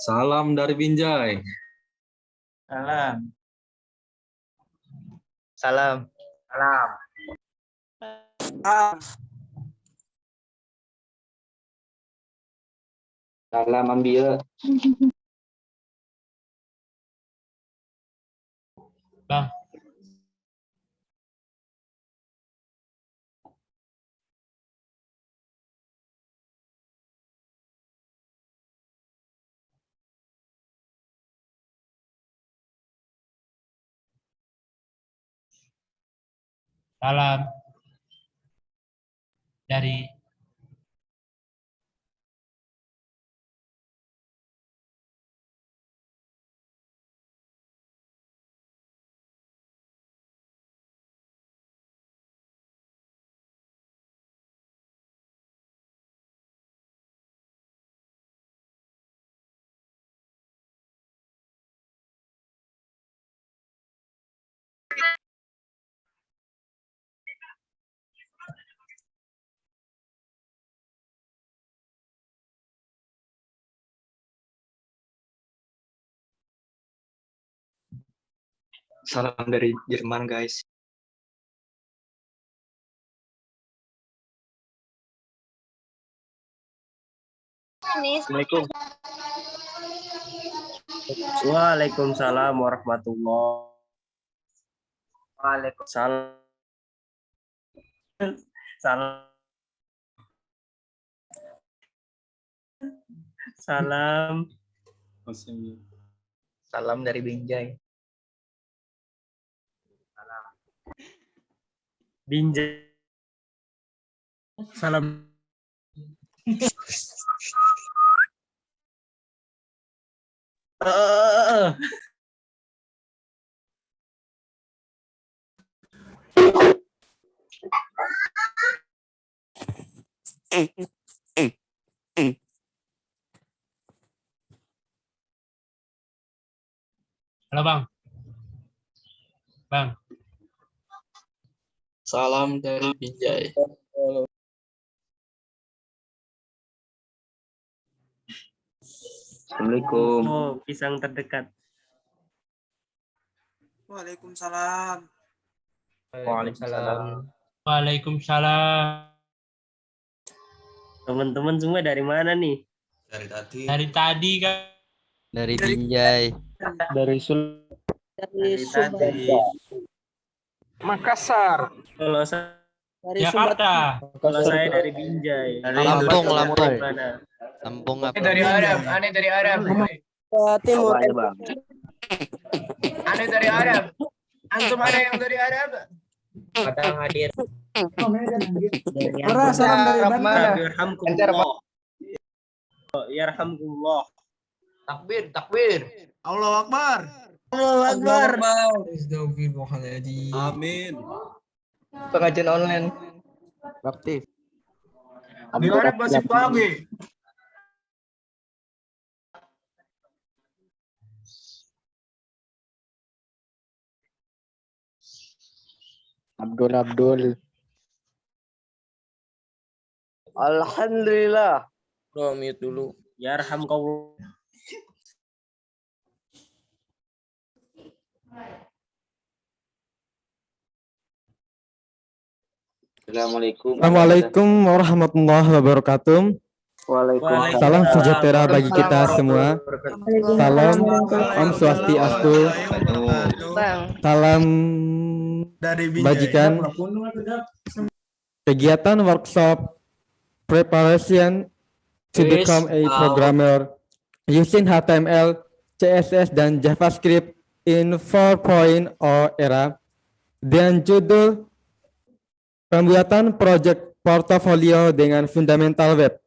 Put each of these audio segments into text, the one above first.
Salam dari Binjai. Salam. Salam. Salam. Salam ambil. Bang. Salam dari Salam dari Jerman, guys. Assalamualaikum. Waalaikumsalam warahmatullahi. Waalaikumsalam. Salam. Salam. Salam dari Binjai. Binjai. Salam. Halo Bang. Bang. Salam dari Binjai. Assalamualaikum. Oh, pisang terdekat. Waalaikumsalam. Waalaikumsalam. Waalaikumsalam. Teman-teman semua dari mana nih? Dari tadi kan. Dari Binjai. Dari Sul. Dari tadi. Makassar. Kalau saya, Jakarta. kalau saya dari Binjai. Lampung, Lampung. Mana? Lampung apa? Dari Arab. Aneh dari Arab. Timur. Aneh dari Arab. Antum ada yang dari Arab? Kadang hadir. Salam dari Bandung. Yarhamkumullah. Yarhamkumullah. Takbir, takbir. Allahu Akbar. Allahu Akbar. Amin. Pengajian online. Aktif. Di Arab masih pagi. Abdul. Alhamdulillah. Mute dulu. Yarhamkumullah. Assalamualaikum warahmatullahi wabarakatuh. Waalaikumsalam. Salam sejahtera bagi kita semua. Salam Om Swastiastu. Salam bajikan. Kegiatan workshop preparation to become a programmer using HTML, CSS, dan JavaScript in 4.0 era dan judul pembuatan project portofolio dengan fundamental web.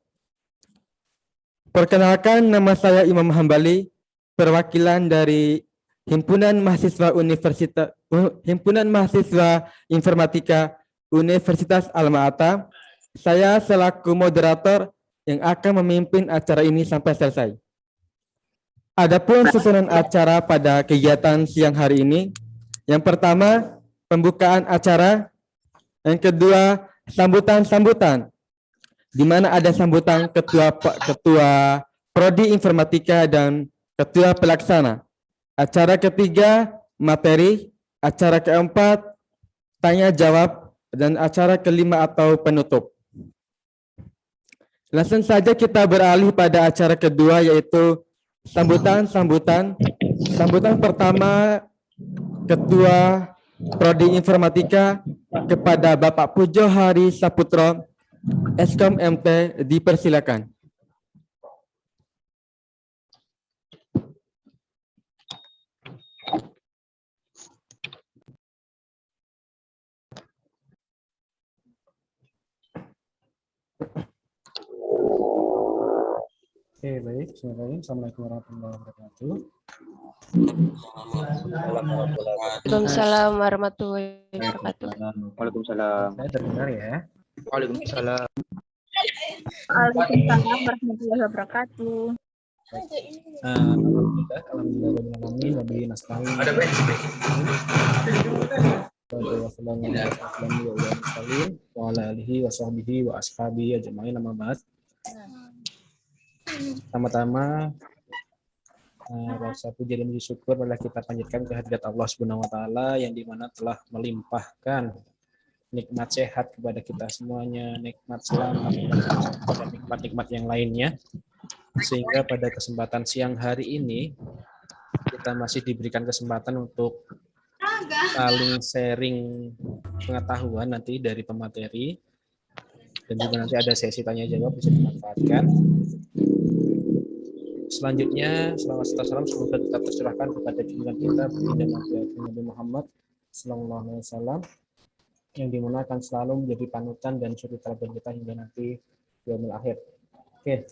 Perkenalkan, nama saya Imam Hambali, perwakilan dari Himpunan Mahasiswa Informatika Universitas Alma-Ata. Saya selaku moderator yang akan memimpin acara ini sampai selesai. Adapun susunan acara pada kegiatan siang hari ini, yang pertama pembukaan acara, yang kedua sambutan-sambutan, di mana ada sambutan ketua Prodi Informatika dan ketua pelaksana. Acara ketiga materi, acara keempat tanya jawab, dan acara kelima atau penutup. Langsung saja kita beralih pada acara kedua, yaitu sambutan-sambutan. Sambutan pertama Ketua Prodi Informatika kepada Bapak Pujo Hari Saputro, Eskom MT, dipersilakan. Oke, baik. Assalamualaikum warahmatullahi wabarakatuh. Waalaikumsalam warahmatullahi wabarakatuh. Waalaikumsalam. Saya terdengar ya. Waalaikumsalam. Waalaikumsalam warahmatullahi wabarakatuh. Alhamdulillah, wabillahi nasta'in. Wa ala alihi wa sahbihi wa ashabihi ajma'in, amma ba'd. Pertama-tama Rasa puji dan syukur adalah kita panjatkan kehadirat Allah Subhanahu wa taala yang dimana telah melimpahkan nikmat sehat kepada kita semuanya, nikmat selamat dan nikmat-nikmat yang lainnya. Sehingga pada kesempatan siang hari ini kita masih diberikan kesempatan untuk saling sharing pengetahuan nanti dari pemateri, dan juga nanti ada sesi tanya jawab bisa dimanfaatkan. Selanjutnya, selawat serta salam semoga tetap tercurahkan kepada junjungan kita baginda Nabi Muhammad Sallallahu Alaihi Wasallam, yang dimana akan selalu menjadi panutan dan suri teladan kita hingga nanti yaumil akhir. Oke,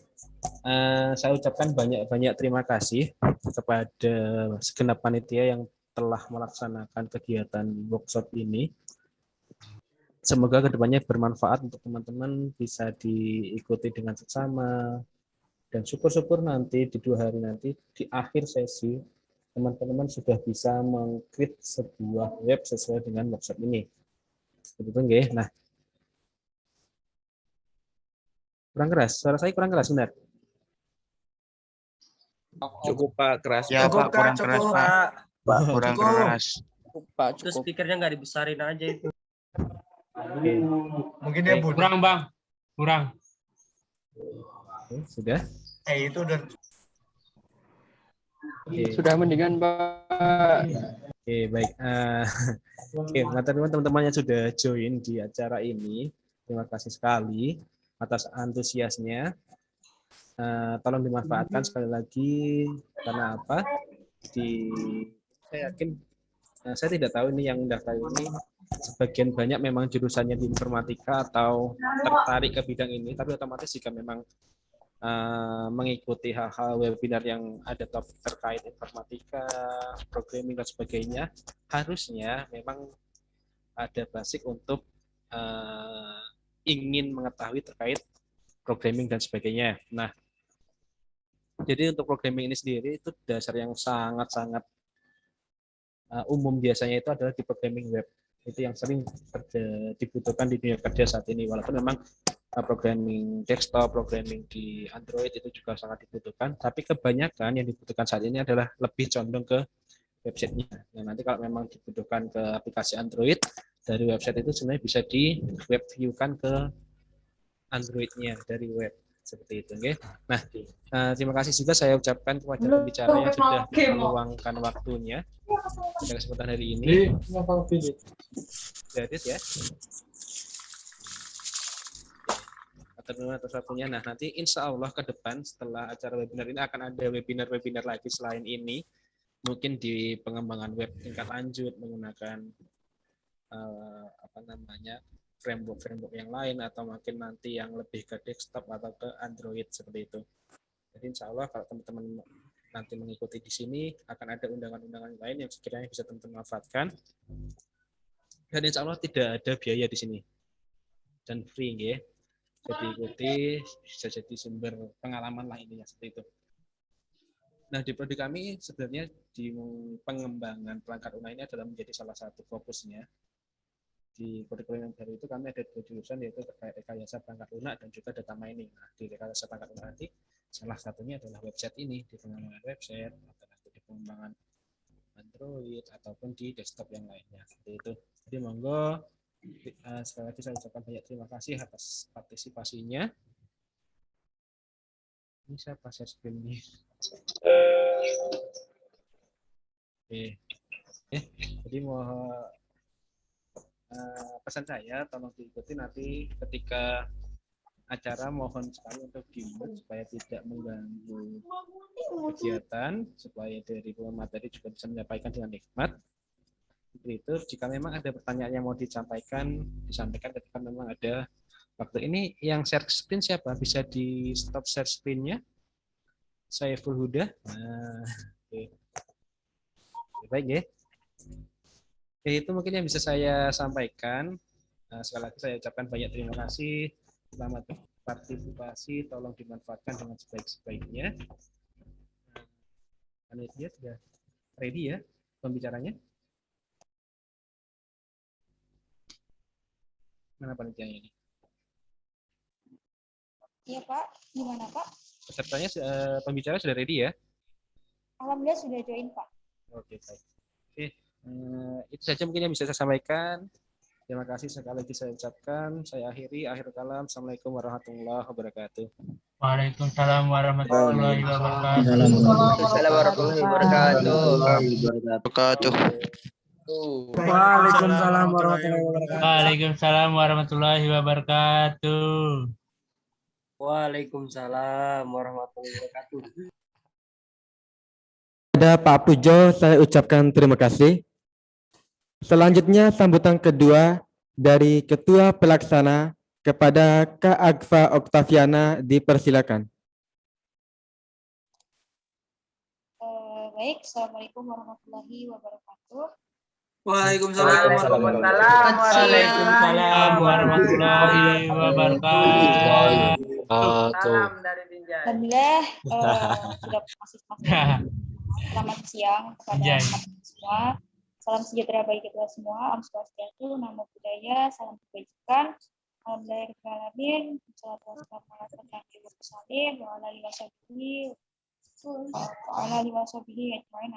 saya ucapkan banyak-banyak terima kasih kepada segenap panitia yang telah melaksanakan kegiatan workshop ini. Semoga kedepannya bermanfaat untuk teman-teman, bisa diikuti dengan seksama. Dan syukur-syukur nanti di 2 hari nanti di akhir sesi teman-teman sudah bisa meng-create sebuah web sesuai dengan workshop ini. Betul nggih? Nah, kurang keras. Suara saya kurang keras, benar? Cukup Pak, keras. Ya Pak, kurang keras Pak. Kurang Cukup. keras. Cukup Pak, Itu cukup. speakernya nggak dibesarin aja itu. Oke, Mungkin dia bodoh. Kurang bang, kurang. oke, sudah. Itu udah Oke. Sudah mendingan Pak. Oke, baik. Oke, teman-teman yang sudah join di acara ini, terima kasih sekali atas antusiasnya. Tolong dimanfaatkan sekali lagi, karena apa? Saya yakin, saya tidak tahu ini yang daftar ini sebagian banyak memang jurusannya di informatika atau tertarik ke bidang ini, tapi otomatis jika memang mengikuti hal-hal webinar yang ada topik terkait informatika, programming dan sebagainya, harusnya memang ada basic untuk ingin mengetahui terkait programming dan sebagainya. Nah, jadi untuk programming ini sendiri itu dasar yang sangat-sangat umum biasanya itu adalah di programming web. Itu yang sering dibutuhkan di dunia kerja saat ini, walaupun memang programming desktop, programming di Android itu juga sangat dibutuhkan, tapi kebanyakan yang dibutuhkan saat ini adalah lebih condong ke websitenya. Nah, nanti kalau memang dibutuhkan ke aplikasi Android, dari website itu sebenarnya bisa di web view-kan ke Android-nya dari web, seperti itu. Okay? Nah, terima kasih juga saya ucapkan kepada pembicara yang sudah meluangkan waktunya pada kesempatan hari ini. Jadi ya. Atas waktunya. Nah, nanti insya Allah ke depan setelah acara webinar ini akan ada webinar-webinar lagi selain ini, mungkin di pengembangan web tingkat lanjut menggunakan framework yang lain, atau mungkin nanti yang lebih ke desktop atau ke Android seperti itu. Jadi insya Allah kalau teman-teman nanti mengikuti di sini akan ada undangan-undangan lain yang sekiranya bisa teman-teman manfaatkan. Dan insya Allah tidak ada biaya di sini dan free ya. Jadi ikuti, bisa jadi sumber pengalaman lah intinya seperti itu. Nah, di prodi kami sebenarnya di pengembangan perangkat lunak ini adalah menjadi salah satu fokusnya. Di kurikulum yang baru itu kami ada 2 jurusan, yaitu terkait rekayasa perangkat lunak dan juga data mining. Nah, di rekayasa perangkat lunak nanti salah satunya adalah website ini, di pengembangan website, atau nanti di pengembangan Android ataupun di desktop yang lainnya. Seperti itu. Jadi monggo. Sekali lagi saya ucapkan banyak terima kasih atas partisipasinya. Ini saya share screen ini. Oke. Jadi mau pesan saya tolong diikuti nanti ketika acara, mohon sekali untuk di-mute supaya tidak mengganggu kegiatan, supaya dari pemateri juga bisa menyampaikan dengan nikmat. Seperti itu. Jika memang ada pertanyaan yang mau disampaikan ketika memang ada waktu. Ini yang share screen siapa? Bisa di stop share screen-nya? Saya Full Huda. Nah, oke. Baik ya. Oke, itu mungkin yang bisa saya sampaikan. Sekali lagi saya ucapkan banyak terima kasih. Selamat partisipasi, tolong dimanfaatkan dengan sebaik-sebaiknya. Panitia sudah ready ya pembicaranya? Mana panitianya ini? Iya Pak, gimana Pak? Pesertanya, pembicara sudah ready ya? Alhamdulillah sudah join, Pak. Oke, baik. Oke, itu saja mungkin yang bisa saya sampaikan. Terima kasih sekali lagi saya ucapkan. Saya akhiri. Akhir kalam. Assalamualaikum warahmatullahi wabarakatuh. Waalaikumsalam warahmatullahi wabarakatuh. Assalamualaikum warahmatullahi wabarakatuh. Wabarakatuh. Waalaikumsalam warahmatullahi wabarakatuh. Waalaikumsalam warahmatullahi wabarakatuh. Waalaikumsalam warahmatullahi wabarakatuh. Kepada Pak Pujo, saya ucapkan terima kasih. Selanjutnya, sambutan kedua dari Ketua Pelaksana kepada Kak Agfa Oktaviana dipersilakan. Baik, Assalamualaikum warahmatullahi wabarakatuh. Waalaikumsalam. Waalaikumsalam warahmatullahi wabarakatuh. Salam dari Binjai. Alhamdulillah sudah masih selamat siang kepada Binjai. teman-teman semua. Salam sejahtera bagi kita semua. Om Swastiastu, Namo Buddhaya, salam kebajikan. Alhamdulillahirrahmanirrahim. Wassalatu wassalamu ala asyrofil mursalin wa ala alihi washabihi ajmain.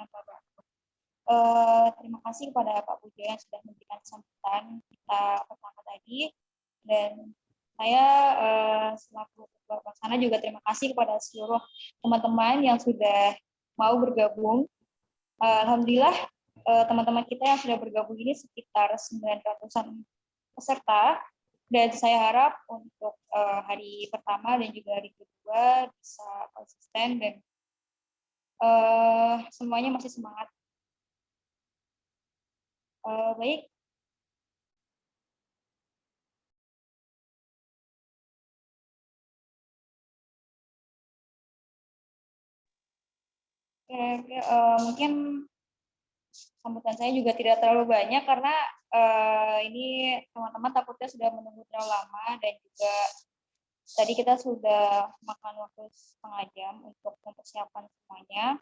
Terima kasih kepada Pak Pujo yang sudah memberikan sambutan kita pertama tadi, dan saya selaku Ketua Pelaksana juga terima kasih kepada seluruh teman-teman yang sudah mau bergabung. Alhamdulillah teman-teman kita yang sudah bergabung ini sekitar 900-an peserta, dan saya harap untuk hari pertama dan juga hari kedua bisa konsisten dan semuanya masih semangat. Baik. Mungkin sambutan saya juga tidak terlalu banyak karena ini teman-teman takutnya sudah menunggu terlalu lama, dan juga tadi kita sudah makan waktu setengah jam untuk mempersiapkan semuanya.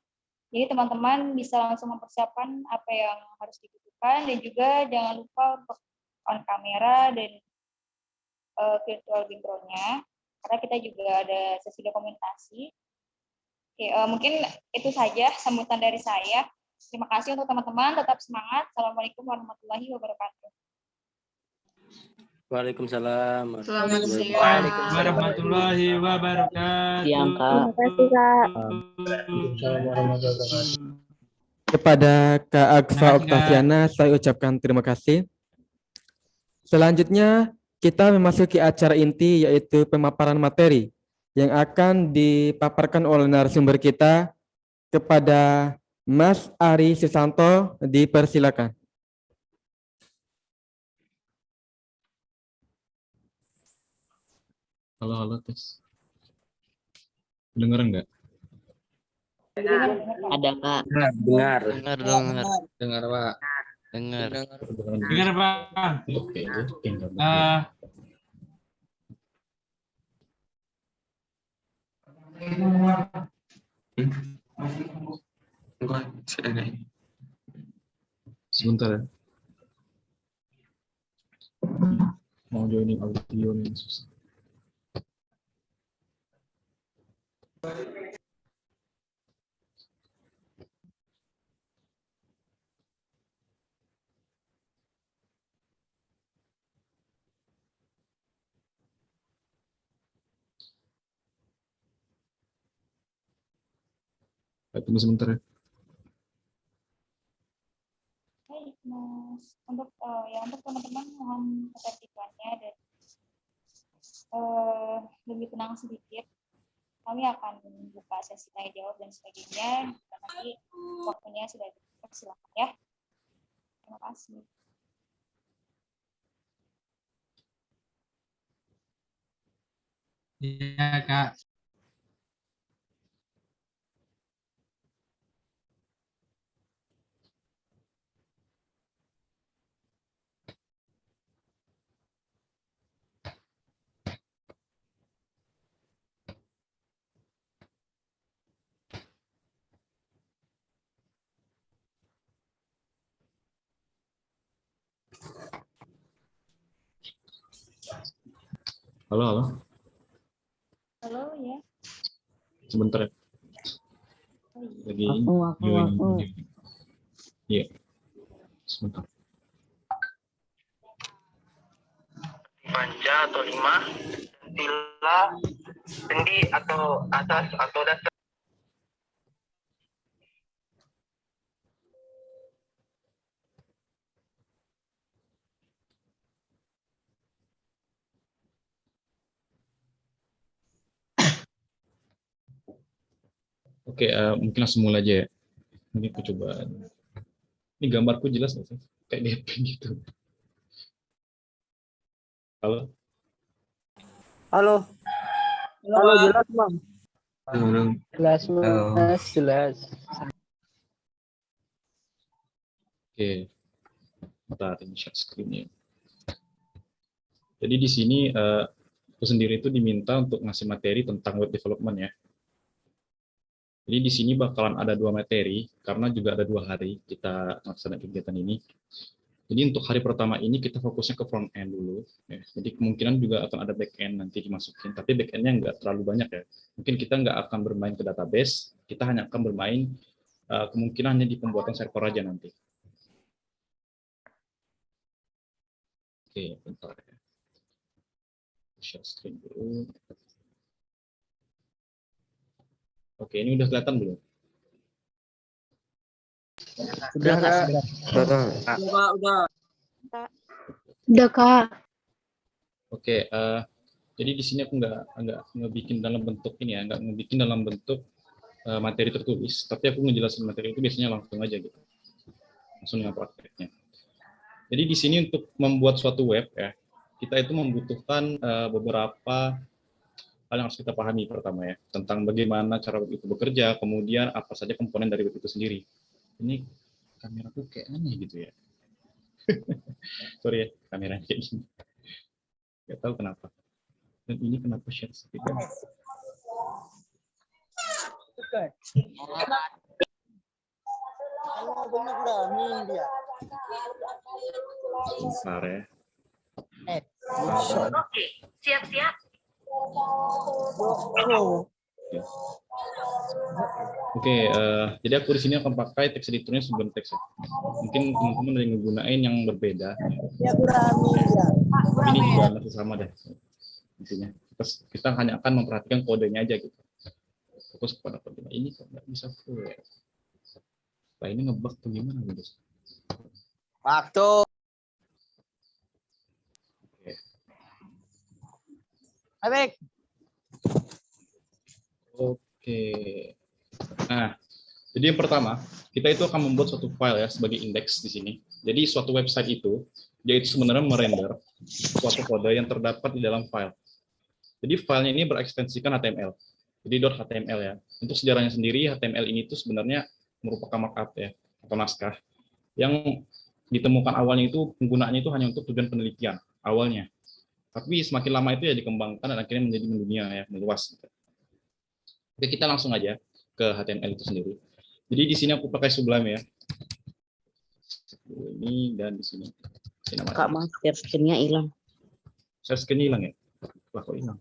Jadi teman-teman bisa langsung mempersiapkan apa yang harus dibutuhkan, dan juga jangan lupa untuk on kamera dan virtual background-nya, karena kita juga ada sesi dokumentasi. Oke, mungkin itu saja sambutan dari saya. Terima kasih untuk teman-teman, tetap semangat. Assalamualaikum warahmatullahi wabarakatuh. Waalaikumsalam. Selamat siang. Waalaikumsalam warahmatullahi wabarakatuh. Siang, Kak. Terima kasih, Kak. Kepada Kak Agfa Terima kasih, Kak. Oktaviana, saya ucapkan terima kasih. Selanjutnya, kita memasuki acara inti, yaitu pemaparan materi yang akan dipaparkan oleh narasumber kita. Kepada Mas Ari Susanto, dipersilakan. Halo, tes. Dengar enggak? Ada, Kak. Dengar. Dengar, Pak. Dengar. Dengar, Pak. Oke, sebentar ya. Mau joining audio nih susah. Tunggu sebentar ya. Baik, Mas. Untuk untuk teman-teman mohon ketertibannya dan lebih tenang sedikit. Kami akan membuka sesi tanya jawab dan sebagainya. Dan nanti waktunya sudah dipersilakan ya. Terima kasih. Iya, Kak. Halo. Halo ya. Sebentar ya. Lagi join. Iya. Sebentar. Panca atau 5, tila, sendi atau atas atau dasar. Oke, mungkin langsung mulai aja ya. Ini percobaan. Ini gambarku jelas nggak sih? Kayak gepeng gitu. Halo? Halo. Halo, jelas, Bang. Jelas, Halo. Mas. Jelas. Oke. Bentar, ini share screen-nya. Jadi di sini aku sendiri itu diminta untuk ngasih materi tentang web development ya. Jadi di sini bakalan ada 2 materi, karena juga ada 2 hari kita melaksanakan kegiatan ini. Jadi untuk hari pertama ini kita fokusnya ke front end dulu. Ya. Jadi kemungkinan juga akan ada back end nanti dimasukin, tapi back end-nya nggak terlalu banyak ya. Mungkin kita nggak akan bermain ke database, kita hanya akan bermain kemungkinan hanya di pembuatan server aja nanti. Oke, bentar ya. Share screen dulu. Oke, ini udah kelihatan belum? Udah, Kak. Udah, Kak. Oke, jadi di sini aku nggak ngebikin dalam bentuk ini ya, nggak ngebikin dalam bentuk materi tertulis, tapi aku ngejelasin materi itu biasanya langsung aja gitu, langsung dengan prakteknya. Jadi di sini untuk membuat suatu web ya, kita itu membutuhkan beberapa hal yang harus kita pahami pertama ya, tentang bagaimana cara web itu bekerja, kemudian apa saja komponen dari web itu sendiri. Ini kamera tuh kayak aneh gitu ya. Sorry ya, kameranya kayak gini. Gak tahu kenapa. Dan ini kenapa share screen? Bentar ya. Oke, siap-siap. Oke, jadi aku di sini akan pakai teks editornya sebelum teks ya. Mungkin teman-teman ada yang menggunakan yang berbeda. Ini juga masih sama deh. Intinya kita hanya akan memperhatikan kodenya aja gitu. Fokus kepada kodenya. Ini kok nggak bisa full ya. Nah, ini ngebug tuh gimana guys? Waktu. Oke. Abek. Oke. Nah, jadi yang pertama, kita itu akan membuat suatu file ya sebagai indeks di sini. Jadi suatu website itu, dia itu sebenarnya merender suatu kode yang terdapat di dalam file. Jadi filenya ini berekstensikan HTML. Jadi .html ya. Untuk sejarahnya sendiri, HTML ini itu sebenarnya merupakan markup ya, atau naskah yang ditemukan awalnya itu penggunaannya itu hanya untuk tujuan penelitian awalnya. Tapi semakin lama itu ya dikembangkan dan akhirnya menjadi mendunia ya, meluas. Oke, kita langsung aja ke HTML itu sendiri. Jadi di sini aku pakai Sublime ya. Ini dan di sini. Kak, maaf, share screen-nya hilang. Share screen hilang ya? Wah, kok hilang?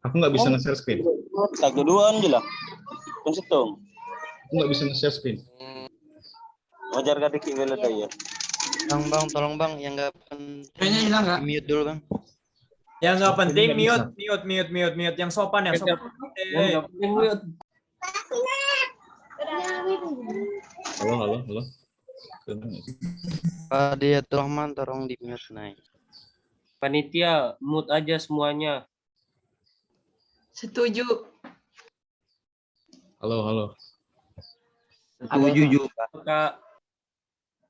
Aku nggak bisa nge-share screen. Tak duluan aja lah. Konsitung. Aku nggak bisa nge-share screen. Wajar gak dikit vela ya. Bang, tolong bang, yang nggak Kayaknya hilang nggak? mute dulu bang. Yang nggak penting Ini nggak mute, yang sopan, yang sopan. Halo. Pak Diatul Rahman, tolong di mute naik. Panitia, mute aja semuanya. Setuju. Halo. Setuju juga. Kak,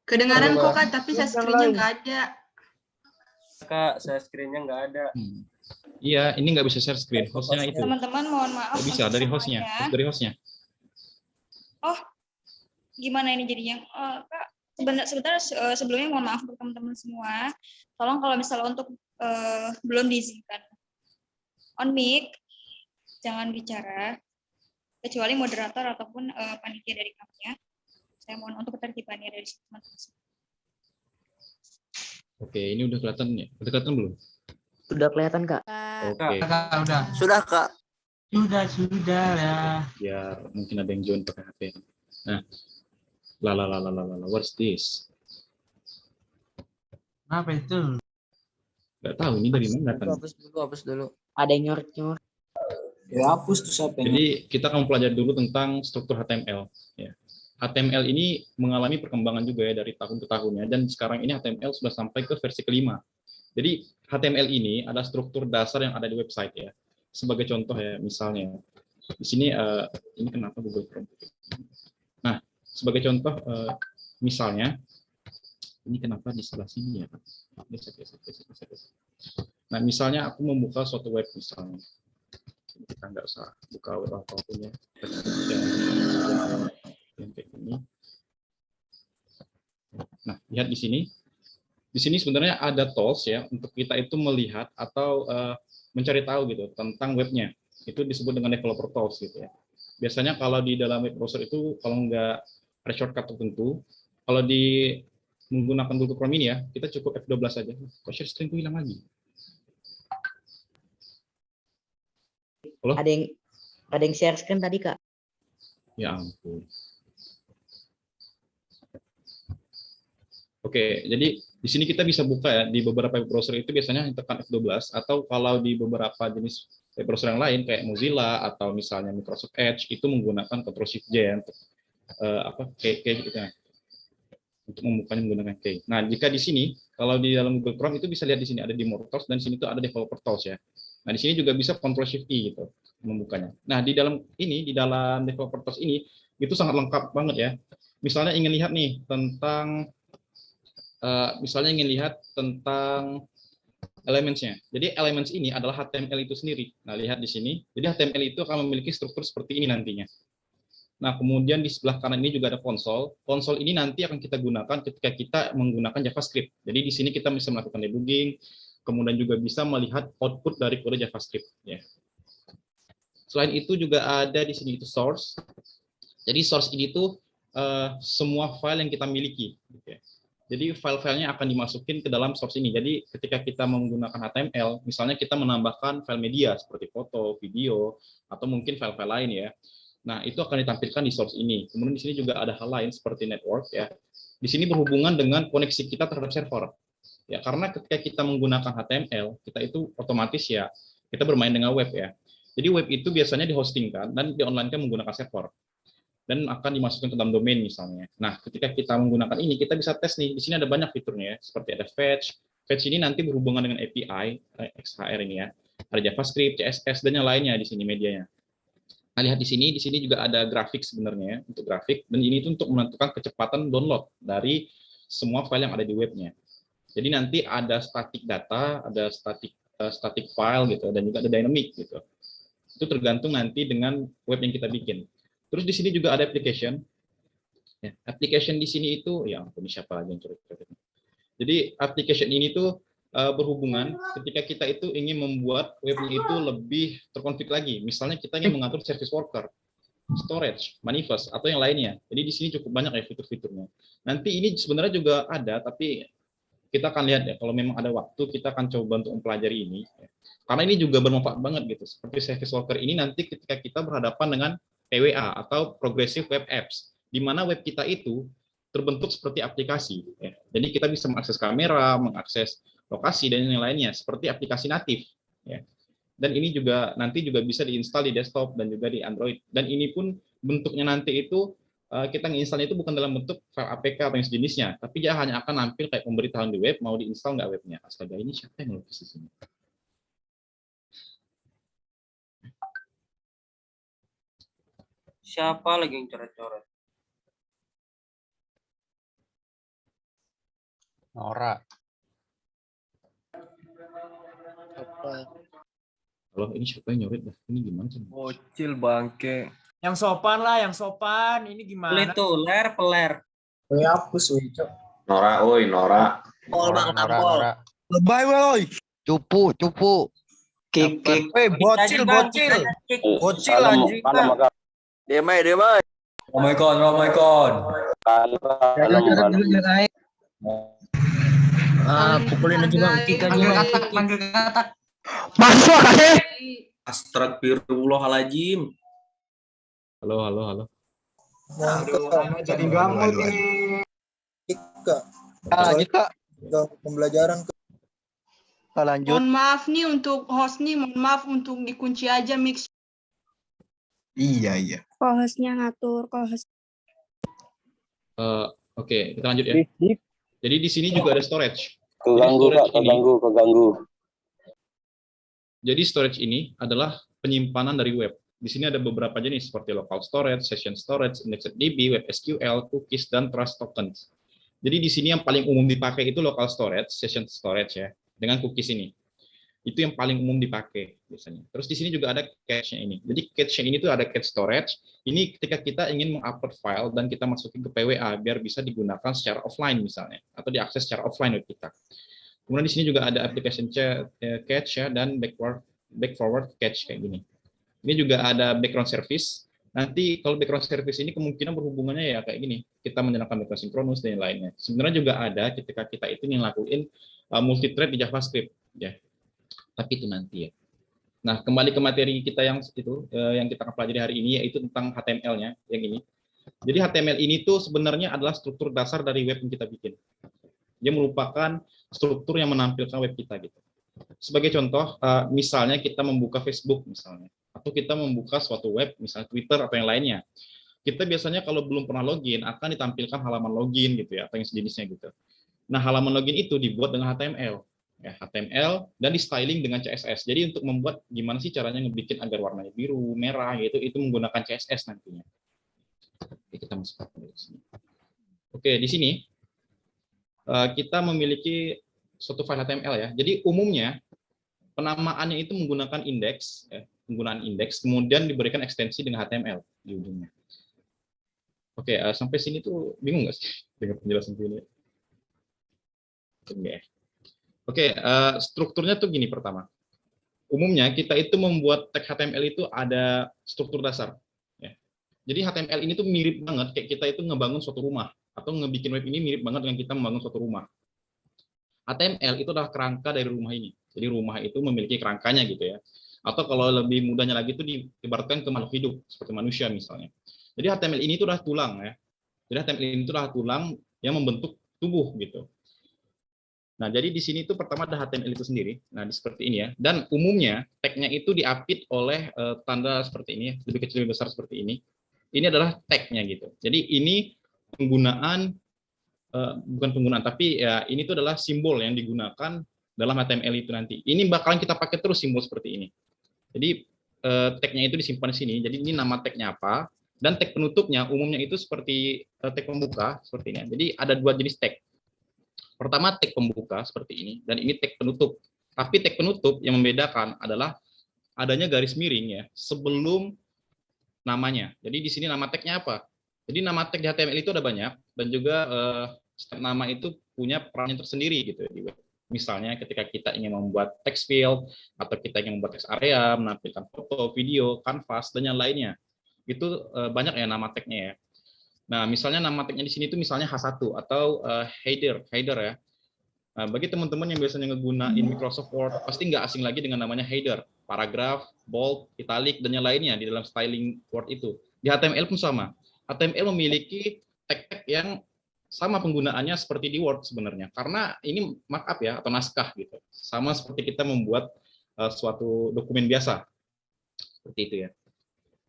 Kedengaran kok, Kak, tapi share screen-nya nggak ada. saya screen-nya nggak ada. Iya, ini nggak bisa share screen. Hostnya itu. Teman-teman mohon maaf. Nggak bisa untuk dari hostnya. semuanya. Dari hostnya. Oh, gimana ini jadinya? Kak, sebentar sebelumnya mohon maaf untuk teman-teman semua. Tolong kalau misalnya untuk belum diizinkan on mic, jangan bicara kecuali moderator ataupun panitia dari kami ya. Saya mohon untuk ketertibannya dari teman-teman. Oke, ini udah kelihatan ya? Udah kelihatan belum? Sudah kelihatan, Kak. Oke. Kak, udah. Sudah, Kak. Sudah ya. Biar mungkin ada yang join pakai HP. Nah, what's this? Apa itu? Nggak tahu ini dari mana kan. Hapus dulu. Ada yang nyorek-nyorek. Ya hapus tuh siapa yang Jadi kita akan pelajari dulu tentang struktur HTML. Ya. HTML ini mengalami perkembangan juga ya dari tahun ke tahunnya, dan sekarang ini HTML sudah sampai ke versi kelima. Jadi HTML ini adalah struktur dasar yang ada di website ya. Sebagai contoh ya, misalnya di sini ini kenapa Google Chrome? Nah, sebagai contoh misalnya ini kenapa di sebelah sini ya? Nah, misalnya aku membuka suatu web misalnya. Kita nggak usah buka web apapun ya. Yang kayak gini. Nah, lihat di sini. Di sini sebenarnya ada tools ya untuk kita itu melihat atau mencari tahu gitu tentang webnya. Itu disebut dengan developer tools gitu ya. Biasanya kalau di dalam web browser itu kalau nggak ada shortcut tertentu, kalau di menggunakan Google Chrome ini ya, kita cukup F12 saja. Kok share screen itu hilang lagi? Halo? Ada yang share screen tadi, Kak. Ya ampun. Oke, jadi di sini kita bisa buka ya, di beberapa web browser itu biasanya tekan F12, atau kalau di beberapa jenis web browser yang lain kayak Mozilla atau misalnya Microsoft Edge itu menggunakan Ctrl+Shift+J untuk kayak gitu ya. Untuk membukanya menggunakan key. Nah, jika di sini kalau di dalam Google Chrome itu bisa lihat di sini ada di More Tools dan di sini tuh ada Developer Tools ya. Nah, di sini juga bisa Ctrl+Shift+E gitu membukanya. Nah, di dalam Developer Tools ini itu sangat lengkap banget ya. Misalnya ingin lihat nih tentang elementsnya. Jadi elements ini adalah HTML itu sendiri. Nah, lihat di sini. Jadi HTML itu akan memiliki struktur seperti ini nantinya. Nah, kemudian di sebelah kanan ini juga ada konsol. Konsol ini nanti akan kita gunakan ketika kita menggunakan JavaScript. Jadi di sini kita bisa melakukan debugging, kemudian juga bisa melihat output dari kode JavaScript. Ya. Selain itu juga ada di sini itu source. Jadi source ini tuh semua file yang kita miliki. Gitu ya. Jadi file-filenya akan dimasukin ke dalam source ini. Jadi ketika kita menggunakan HTML, misalnya kita menambahkan file media seperti foto, video, atau mungkin file-file lain ya. Nah, itu akan ditampilkan di source ini. Kemudian di sini juga ada hal lain seperti network ya. Di sini berhubungan dengan koneksi kita terhadap server. Ya, karena ketika kita menggunakan HTML, kita itu otomatis ya kita bermain dengan web ya. Jadi web itu biasanya dihostingkan dan di-online-kan menggunakan server. Dan akan dimasukkan ke dalam domain misalnya. Nah, ketika kita menggunakan ini, kita bisa tes nih. Di sini ada banyak fiturnya ya, seperti ada fetch. Fetch ini nanti berhubungan dengan API, XHR ini ya. Ada JavaScript, CSS, dan yang lainnya di sini medianya. Nah, lihat di sini juga ada grafik sebenarnya untuk grafik, dan ini itu untuk menentukan kecepatan download dari semua file yang ada di webnya. Jadi nanti ada static data, ada static file gitu, dan juga ada dynamic gitu. Itu tergantung nanti dengan web yang kita bikin. Terus di sini juga ada application. Ya, application di sini itu, ya ampun, siapa lagi yang curhat. Jadi application ini tuh berhubungan ketika kita itu ingin membuat webnya itu lebih terkonfig lagi. Misalnya kita ingin mengatur service worker, storage, manifest, atau yang lainnya. Jadi di sini cukup banyak ya fitur-fiturnya. Nanti ini sebenarnya juga ada, tapi kita akan lihat ya, kalau memang ada waktu, kita akan coba untuk mempelajari ini. Karena ini juga bermanfaat banget gitu. Seperti service worker ini nanti ketika kita berhadapan dengan PWA atau Progressive Web Apps, di mana web kita itu terbentuk seperti aplikasi. Ya. Jadi kita bisa mengakses kamera, mengakses lokasi, dan yang lainnya, seperti aplikasi natif. Ya. Dan ini juga nanti juga bisa diinstal di desktop dan juga di Android. Dan ini pun bentuknya nanti itu, kita menginstalnya itu bukan dalam bentuk file APK atau yang sejenisnya, tapi dia hanya akan nampil kayak pemberitahuan di web, mau diinstal nggak webnya. Astaga, ini siapa yang ngelukis di sini? Siapa lagi yang coret-coret? Nora. Halo, ini siapa yang nyoret? Ini gimana sih? Bocil bangke. Yang sopan lah, yang sopan. Ini gimana? Peler. Hapus, Cok. Nora, oi, Nora. Pol bang, tampol. Lebay woi. Cupu. Kick. Bocil anjing. Diam aja. Romaikon. Pukulin aja bang. Kick aja bang. Manggil katak. Masuk kasih. Astagfirullahaladzim. Halo. Jadi gambut ini. Lanjut kak. Pembelajaran. Lanjut. Mohon maaf nih untuk host nih, mohon maaf untuk dikunci aja mix. Iya. Co-hostnya ngatur, co-host. Oke, kita lanjut ya. Jadi di sini juga ada storage. Keganggu. Jadi storage ini adalah penyimpanan dari web. Di sini ada beberapa jenis seperti local storage, session storage, IndexedDB, web SQL, cookies, dan trust tokens. Jadi di sini yang paling umum dipakai itu local storage, session storage ya, dengan cookies ini. Itu yang paling umum dipakai biasanya. Terus di sini juga ada cache-nya ini. Jadi cache-nya ini tuh ada cache storage. Ini ketika kita ingin mengupload file dan kita masukin ke PWA biar bisa digunakan secara offline misalnya, atau diakses secara offline web kita. Kemudian di sini juga ada application cache ya, dan back forward cache kayak gini. Ini juga ada background service. Nanti kalau background service ini kemungkinan berhubungannya ya kayak gini. Kita menjalankan background sinkronus dan lainnya. Sebenarnya juga ada ketika kita itu ngelakuin multi-thread di JavaScript ya. Tapi itu nanti ya. Nah, kembali ke materi kita yang itu yang kita akan pelajari hari ini yaitu tentang HTML-nya yang ini. Jadi HTML ini tuh sebenarnya adalah struktur dasar dari web yang kita bikin. Dia merupakan struktur yang menampilkan web kita gitu. Sebagai contoh, misalnya kita membuka Facebook misalnya, atau kita membuka suatu web misalnya Twitter atau yang lainnya. Kita biasanya kalau belum pernah login akan ditampilkan halaman login gitu ya atau yang sejenisnya gitu. Nah, halaman login itu dibuat dengan HTML. Ya, HTML dan di styling dengan CSS. Jadi untuk membuat gimana sih caranya ngebikin agar warnanya biru, merah gitu, itu menggunakan CSS nantinya. Oke, kita masuk ke sini. Oke, di sini kita memiliki suatu file HTML ya. Jadi umumnya penamaannya itu menggunakan indeks, ya, penggunaan indeks, kemudian diberikan ekstensi dengan HTML di ujungnya. Oke, sampai sini tuh bingung nggak sih dengan penjelasan ini? Oke, strukturnya tuh gini pertama. Umumnya kita itu membuat tag HTML itu ada struktur dasar. Ya. Jadi HTML ini tuh mirip banget kayak kita itu ngebangun suatu rumah atau ngebikin web ini mirip banget dengan kita membangun suatu rumah. HTML itu adalah kerangka dari rumah ini. Jadi rumah itu memiliki kerangkanya gitu ya. Atau kalau lebih mudahnya lagi itu diibaratkan ke makhluk hidup seperti manusia misalnya. Jadi HTML ini tuh adalah tulang ya. Jadi HTML ini tuh adalah tulang yang membentuk tubuh gitu. Nah, jadi di sini itu pertama ada HTML itu sendiri. Nah, seperti ini ya. Dan umumnya tag-nya itu diapit oleh tanda seperti ini, lebih kecil lebih besar seperti ini. Ini adalah tag-nya gitu. Jadi ini penggunaan bukan penggunaan, tapi ya ini tuh adalah simbol yang digunakan dalam HTML itu nanti. Ini bakalan kita pakai terus simbol seperti ini. Jadi tag-nya itu disimpan di sini. Jadi ini nama tag-nya apa? Dan tag penutupnya umumnya itu seperti tag pembuka seperti ini. Jadi ada dua jenis tag. Pertama tag pembuka seperti ini, dan ini tag penutup. Tapi tag penutup yang membedakan adalah adanya garis miring ya sebelum namanya. Jadi di sini nama tagnya apa? Jadi nama tag di HTML itu ada banyak, dan juga setiap nama itu punya perannya tersendiri gitu di web. Misalnya ketika kita ingin membuat text field atau kita ingin membuat text area, menampilkan foto, video, kanvas dan yang lainnya. Itu banyak ya nama tagnya ya. Nah, misalnya nama tagnya di sini itu misalnya H1 atau header ya. Nah, bagi teman-teman yang biasanya ngegunain Microsoft Word, pasti nggak asing lagi dengan namanya header, paragraf, bold, italic, dan yang lainnya di dalam styling Word itu. Di HTML pun sama. HTML memiliki tag-tag yang sama penggunaannya seperti di Word sebenarnya, karena ini markup ya atau naskah gitu. Sama seperti kita membuat suatu dokumen biasa. Seperti itu ya.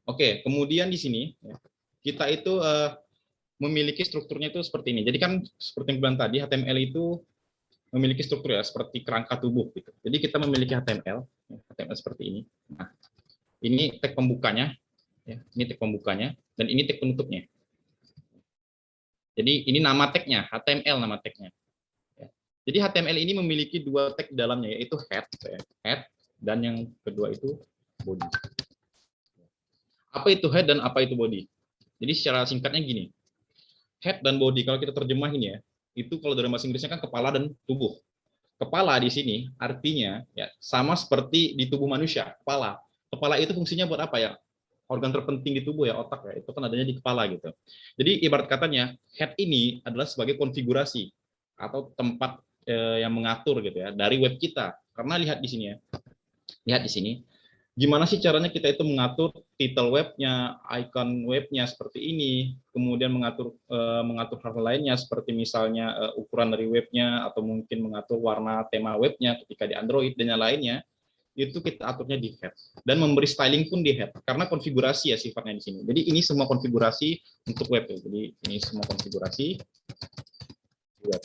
Oke, kemudian di sini kita itu memiliki strukturnya itu seperti ini. Jadi kan seperti yang bilang tadi, HTML itu memiliki struktur ya seperti kerangka tubuh gitu. Jadi kita memiliki HTML seperti ini. Nah, ini tag pembukanya, ya, ini tag pembukanya, dan ini tag penutupnya. Jadi ini nama tagnya, HTML nama tagnya. Ya. Jadi HTML ini memiliki dua tag di dalamnya, yaitu head, dan yang kedua itu body. Apa itu head dan apa itu body? Jadi secara singkatnya gini, head dan body kalau kita terjemahin ya, itu kalau dari bahasa Inggrisnya kan kepala dan tubuh. Kepala di sini artinya ya sama seperti di tubuh manusia, kepala. Kepala itu fungsinya buat apa ya? Organ terpenting di tubuh ya, otak ya, itu kan adanya di kepala gitu. Jadi ibarat katanya head ini adalah sebagai konfigurasi atau tempat yang mengatur gitu ya dari web kita. Karena lihat di sini ya. Lihat di sini. Gimana sih caranya kita itu mengatur title webnya, icon webnya seperti ini, kemudian mengatur hal lainnya seperti misalnya ukuran dari webnya atau mungkin mengatur warna tema webnya ketika di Android dan yang lainnya, itu kita aturnya di head dan memberi styling pun di head karena konfigurasi ya sifatnya di sini. Jadi ini semua konfigurasi untuk web ya. Jadi ini semua konfigurasi web.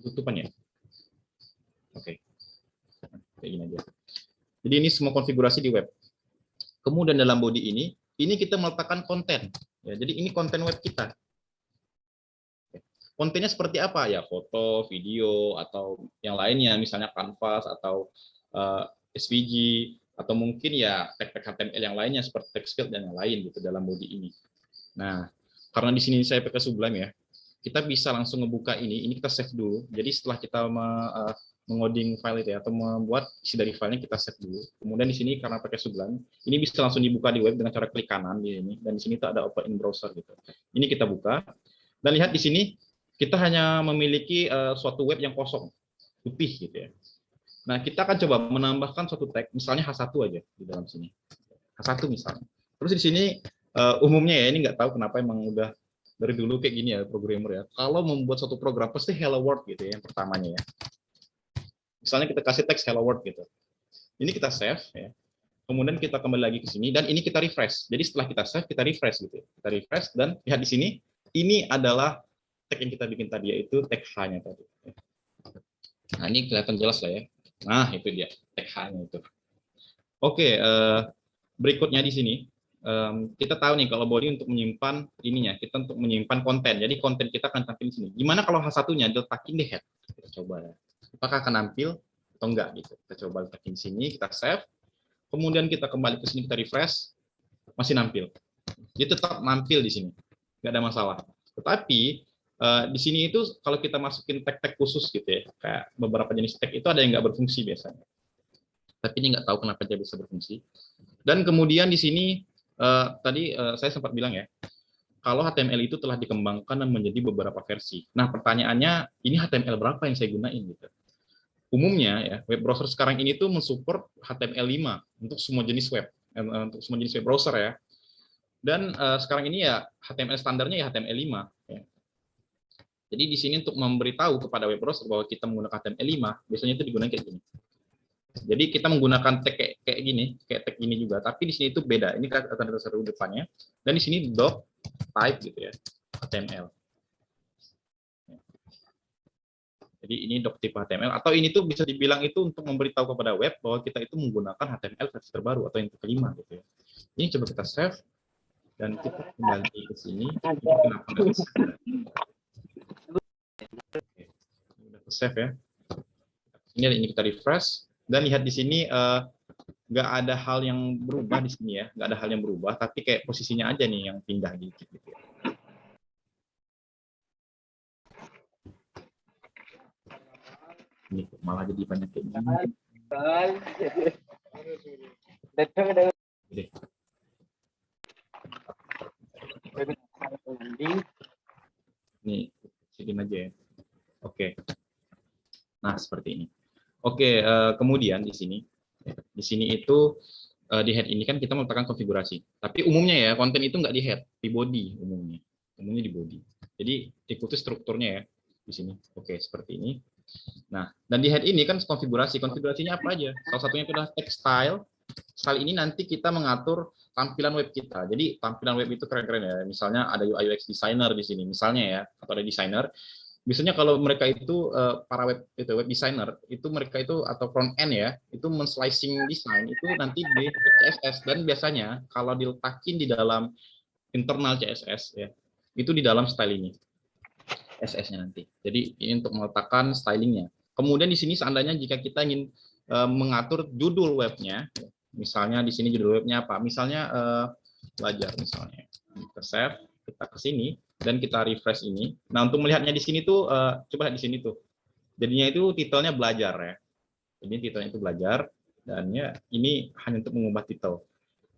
Tutupannya. Oke. Kayak gini aja. Jadi ini semua konfigurasi di web. Kemudian dalam body ini kita meletakkan konten. Ya, jadi ini konten web kita. Kontennya seperti apa ya? Foto, video, atau yang lainnya, misalnya Canvas atau SVG, atau mungkin ya tag-tag HTML yang lainnya seperti text field dan yang lain gitu dalam body ini. Nah, karena di sini saya pakai Sublime ya, kita bisa langsung ngebuka ini kita save dulu. Jadi setelah kita mengoding file itu ya, atau membuat isi dari filenya kita save dulu. Kemudian di sini karena pakai Sublime, ini bisa langsung dibuka di web dengan cara klik kanan di sini. Dan di sini tuh ada open in browser gitu. Ini kita buka dan lihat di sini kita hanya memiliki suatu web yang kosong, putih gitu ya. Nah kita akan coba menambahkan suatu tag, misalnya H1 aja di dalam sini. H1 misalnya. Terus di sini umumnya ya ini nggak tahu kenapa emang udah dari dulu kayak gini ya programmer ya. Kalau membuat suatu program pasti hello world gitu ya yang pertamanya ya. Misalnya kita kasih teks hello world gitu. Ini kita save ya. Kemudian kita kembali lagi ke sini dan ini kita refresh. Jadi setelah kita save kita refresh gitu. Kita refresh dan lihat di sini ini adalah tag yang kita bikin tadi yaitu tag H-nya tadi. Nah, ini kelihatan jelas lah ya. Nah, itu dia tag H-nya itu. Oke, berikutnya di sini kita tahu nih kalau body untuk menyimpan ininya, kita untuk menyimpan konten. Jadi konten kita akan tampil di sini. Gimana kalau H1-nya diletakin di head? Kita coba ya. Apakah akan nampil atau enggak gitu. Kita coba letakin di sini, kita save. Kemudian kita kembali ke sini, kita refresh, masih nampil. Dia tetap nampil di sini, nggak ada masalah. Tetapi di sini itu kalau kita masukin tag-tag khusus gitu ya, kayak beberapa jenis tag itu ada yang nggak berfungsi biasanya. Tapi ini nggak tahu kenapa dia bisa berfungsi. Dan kemudian di sini tadi saya sempat bilang ya, kalau HTML itu telah dikembangkan dan menjadi beberapa versi. Nah pertanyaannya, ini HTML berapa yang saya gunain gitu? Umumnya ya web browser sekarang ini tuh mensupport HTML5 untuk semua jenis web, untuk semua jenis web browser ya. Dan sekarang ini ya HTML standarnya ya HTML5 ya. Jadi di sini untuk memberitahu kepada web browser bahwa kita menggunakan HTML5 biasanya itu digunakan kayak gini. Jadi kita menggunakan tag kayak gini, kayak tag ini juga, tapi di sini itu beda. Ini akan terseru depannya dan di sini doc type gitu ya, HTML. Jadi ini doc type HTML atau ini tuh bisa dibilang itu untuk memberitahu kepada web bahwa kita itu menggunakan HTML versi terbaru atau yang kelima gitu ya. Ini coba kita save dan kita kembali ke sini. Kenapa nggak bisa? Udah save ya. Ini kita refresh dan lihat di sini nggak ada hal yang berubah di sini ya, nggak ada hal yang berubah, tapi kayak posisinya aja nih yang pindah dikit gitu ya. Ini malah jadi banyak kayak gini. Nih, sini aja ya. Oke. Nah, seperti ini. Oke, kemudian di sini itu di head ini kan kita meletakkan konfigurasi. Tapi umumnya ya konten itu nggak di head, di body umumnya. Umumnya di body. Jadi ikuti strukturnya ya di sini. Oke, seperti ini. Nah, dan di head ini kan konfigurasi. Konfigurasinya apa aja? Salah satunya itu adalah text style. Style ini nanti kita mengatur tampilan web kita. Jadi tampilan web itu keren-keren ya. Misalnya ada UI UX designer di sini, misalnya ya, atau ada designer. Biasanya kalau mereka itu para web designer itu mereka itu atau front end ya, itu men-slicing design itu nanti di CSS dan biasanya kalau diletakin di dalam internal CSS ya, itu di dalam style ini. CSS-nya nanti. Jadi ini untuk meletakkan stylingnya. Kemudian di sini seandainya jika kita ingin mengatur judul webnya, misalnya di sini judul webnya apa? Misalnya belajar misalnya. Kita save, kita ke sini dan kita refresh ini. Nah untuk melihatnya di sini tuh coba lihat di sini tuh. Jadinya itu titelnya belajar ya. Ini titelnya itu belajar dan ya ini hanya untuk mengubah titel.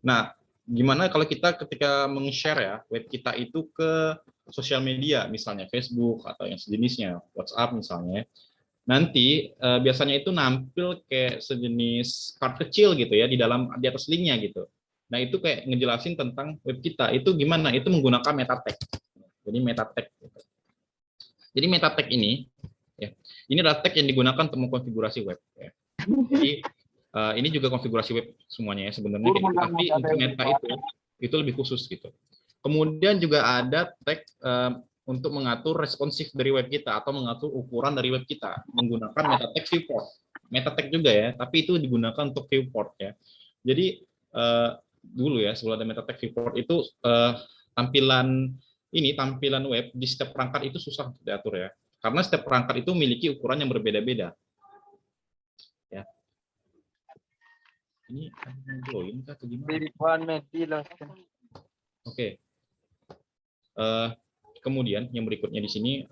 Nah gimana kalau kita ketika meng-share ya web kita itu ke sosial media, misalnya Facebook atau yang sejenisnya, WhatsApp misalnya, nanti biasanya itu nampil kayak sejenis card kecil gitu ya di atas linknya gitu. Nah itu kayak ngejelasin tentang web kita itu gimana, itu menggunakan meta tag. Jadi meta tag. Gitu. Jadi meta tag ini, ya, ini adalah tag yang digunakan untuk mengkonfigurasi web. Ya. Jadi ini juga konfigurasi web semuanya ya sebenarnya, tapi untuk meta itu lebih khusus gitu. Kemudian juga ada tag untuk mengatur responsif dari web kita atau mengatur ukuran dari web kita menggunakan meta tag viewport. Meta tag juga ya, tapi itu digunakan untuk viewport ya. Jadi dulu ya sebelum ada meta tag viewport itu tampilan web di setiap perangkat itu susah diatur ya, karena setiap perangkat itu memiliki ukuran yang berbeda-beda. Ya. Ini join kah atau gimana? Oke. Kemudian yang berikutnya di sini